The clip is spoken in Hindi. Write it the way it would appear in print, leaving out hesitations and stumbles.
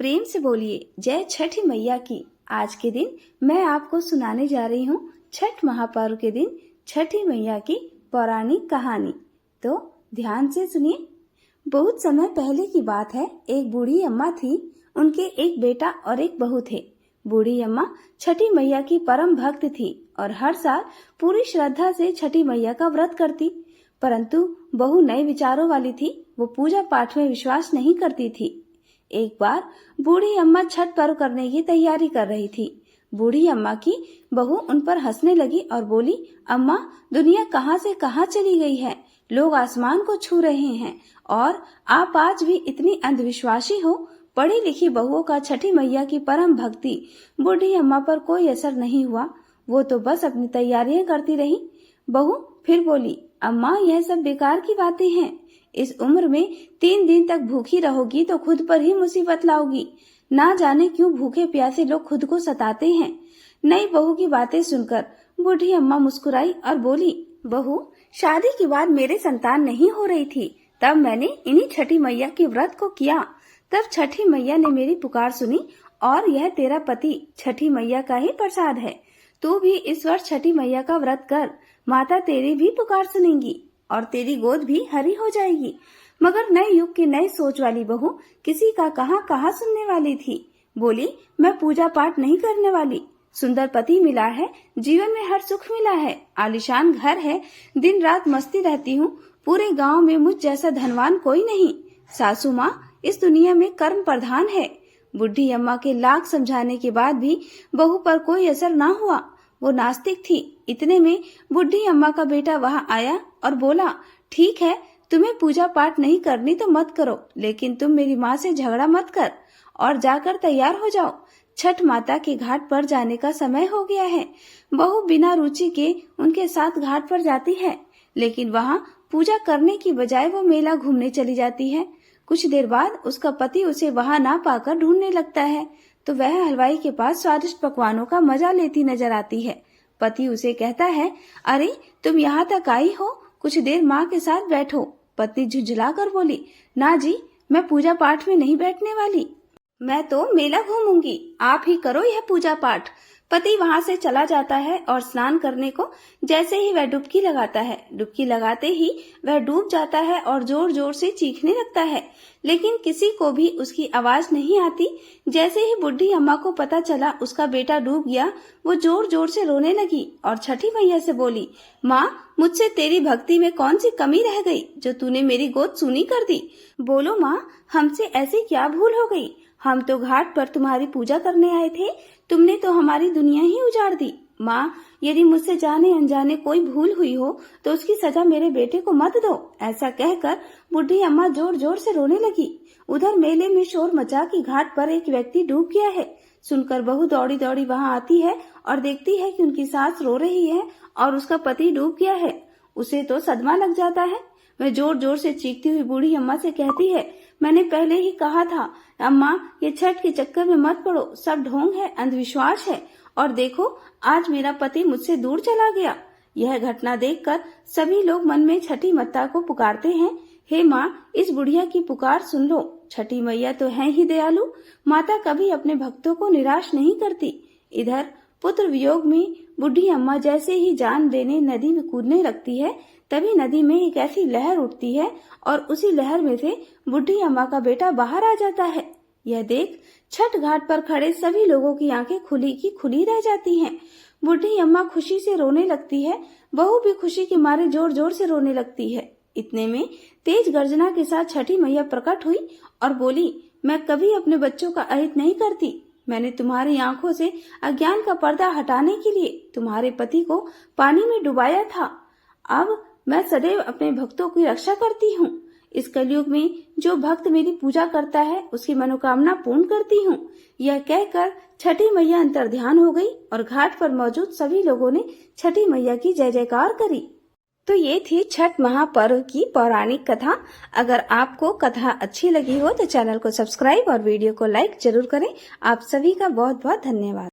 प्रेम से बोलिए जय छठी मैया की। आज के दिन मैं आपको सुनाने जा रही हूँ छठ महापर्व के दिन छठी मैया की पौराणिक कहानी। तो ध्यान से सुनिए। बहुत समय पहले की बात है। एक बूढ़ी अम्मा थी। उनके एक बेटा और एक बहू थे। बूढ़ी अम्मा छठी मैया की परम भक्त थी और हर साल पूरी श्रद्धा से छठी मैया का व्रत करती। परंतु बहू नए विचारों वाली थी। वो पूजा पाठ में विश्वास नहीं करती थी। एक बार बूढ़ी अम्मा छठ पर्व करने की तैयारी कर रही थी। बूढ़ी अम्मा की बहू उन पर हंसने लगी और बोली, अम्मा, दुनिया कहाँ से कहाँ चली गई है। लोग आसमान को छू रहे हैं और आप आज भी इतनी अंधविश्वासी हो। पढ़ी लिखी बहुओं का छठी मैया की परम भक्ति बूढ़ी अम्मा पर कोई असर नहीं हुआ। वो तो बस अपनी तैयारियां करती रही। बहू फिर बोली, अम्मा, यह सब बेकार की बातें हैं। इस उम्र में 3 दिन तक भूखी रहोगी तो खुद पर ही मुसीबत लाओगी। ना जाने क्यों भूखे प्यासे लोग खुद को सताते हैं। नई बहू की बातें सुनकर बूढ़ी अम्मा मुस्कुराई और बोली, बहू, शादी के बाद मेरे संतान नहीं हो रही थी। तब मैंने इन्हीं छठी मैया के व्रत को किया। तब छठी मैया ने मेरी पुकार सुनी और यह तेरा पति छठी मैया का ही प्रसाद है। तू भी इस वर्ष छठी मैया का व्रत कर। माता तेरी भी पुकार सुनेंगी और तेरी गोद भी हरी हो जाएगी। मगर नए युग की नई सोच वाली बहू किसी का कहाँ सुनने वाली थी। बोली, मैं पूजा पाठ नहीं करने वाली। सुंदर पति मिला है, जीवन में हर सुख मिला है, आलीशान घर है, दिन रात मस्ती रहती हूँ। पूरे गांव में मुझ जैसा धनवान कोई नहीं। सासू माँ, इस दुनिया में कर्म प्रधान है। बुढ़ी अम्मा के लाख समझाने के बाद भी बहू पर कोई असर ना हुआ। वो नास्तिक थी। इतने में बुढ़ी अम्मा का बेटा वहाँ आया और बोला, ठीक है, तुम्हें पूजा पाठ नहीं करनी तो मत करो, लेकिन तुम मेरी माँ से झगड़ा मत कर और जाकर तैयार हो जाओ। छठ माता के घाट पर जाने का समय हो गया है। बहू बिना रुचि के उनके साथ घाट पर जाती है, लेकिन वहाँ पूजा करने की बजाय वो मेला घूमने चली जाती है। कुछ देर बाद उसका पति उसे वहाँ ना पाकर ढूंढने लगता है तो वह हलवाई के पास स्वादिष्ट पकवानों का मजा लेती नजर आती है। पति उसे कहता है, अरे तुम यहाँ तक आई हो, कुछ देर माँ के साथ बैठो। पत्नी झुंझला कर बोली, ना जी, मैं पूजा पाठ में नहीं बैठने वाली। मैं तो मेला घूमूंगी, आप ही करो यह पूजा पाठ। पति वहाँ से चला जाता है और स्नान करने को जैसे ही वह डुबकी लगाता है, डुबकी लगाते ही वह डूब जाता है और जोर जोर से चीखने लगता है, लेकिन किसी को भी उसकी आवाज नहीं आती। जैसे ही बुढ़ी अम्मा को पता चला उसका बेटा डूब गया, वो जोर जोर से रोने लगी और छठी मैया से बोली, माँ, मुझसे तेरी भक्ति में कौन सी कमी रह गई जो तूने मेरी गोद सूनी कर दी। बोलो माँ, हमसे ऐसी क्या भूल हो गई। हम तो घाट पर तुम्हारी पूजा करने आए थे, तुमने तो हमारी दुनिया ही उजाड़ दी। माँ, यदि मुझसे जाने अनजाने कोई भूल हुई हो तो उसकी सजा मेरे बेटे को मत दो। ऐसा कहकर बुढ़ी अम्मा जोर जोर से रोने लगी। उधर मेले में शोर मचा कि घाट पर एक व्यक्ति डूब गया है। सुनकर बहू दौड़ी दौड़ी वहाँ आती है और देखती है कि उनकी सास रो रही है और उसका पति डूब गया है। उसे तो सदमा लग जाता है। वह जोर जोर से चीखती हुई बूढ़ी अम्मा से कहती है, मैंने पहले ही कहा था अम्मा, ये छठ के चक्कर में मत पड़ो, सब ढोंग है, अंधविश्वास है। और देखो, आज मेरा पति मुझसे दूर चला गया। यह घटना देखकर सभी लोग मन में छठी माता को पुकारते हैं, हे माँ, इस बुढ़िया की पुकार सुन लो। छठी मैया तो है ही दयालु। माता कभी अपने भक्तों को निराश नहीं करती। इधर पुत्र वियोग में बुढ़ी अम्मा जैसे ही जान देने नदी में कूदने लगती है, तभी नदी में एक ऐसी लहर उठती है और उसी लहर में से बुढ़ी अम्मा का बेटा बाहर आ जाता है। यह देख छठ घाट पर खड़े सभी लोगों की आंखें खुली की खुली रह जाती हैं। बुढ़ी अम्मा खुशी से रोने लगती है। बहू भी खुशी के मारे जोर जोर से रोने लगती है। इतने में तेज गर्जना के साथ छठी मैया प्रकट हुई और बोली, मैं कभी अपने बच्चों का अहित नहीं करती। मैंने तुम्हारी आंखों से अज्ञान का पर्दा हटाने के लिए तुम्हारे पति को पानी में डुबाया था। अब मैं सदैव अपने भक्तों की रक्षा करती हूँ। इस कलयुग में जो भक्त मेरी पूजा करता है उसकी मनोकामना पूर्ण करती हूँ। यह कहकर छठी मैया अंतर्ध्यान हो गई और घाट पर मौजूद सभी लोगों ने छठी मैया की जय जयकार करी। तो ये थी छठ महापर्व की पौराणिक कथा। अगर आपको कथा अच्छी लगी हो तो चैनल को सब्सक्राइब और वीडियो को लाइक जरूर करें। आप सभी का बहुत बहुत धन्यवाद।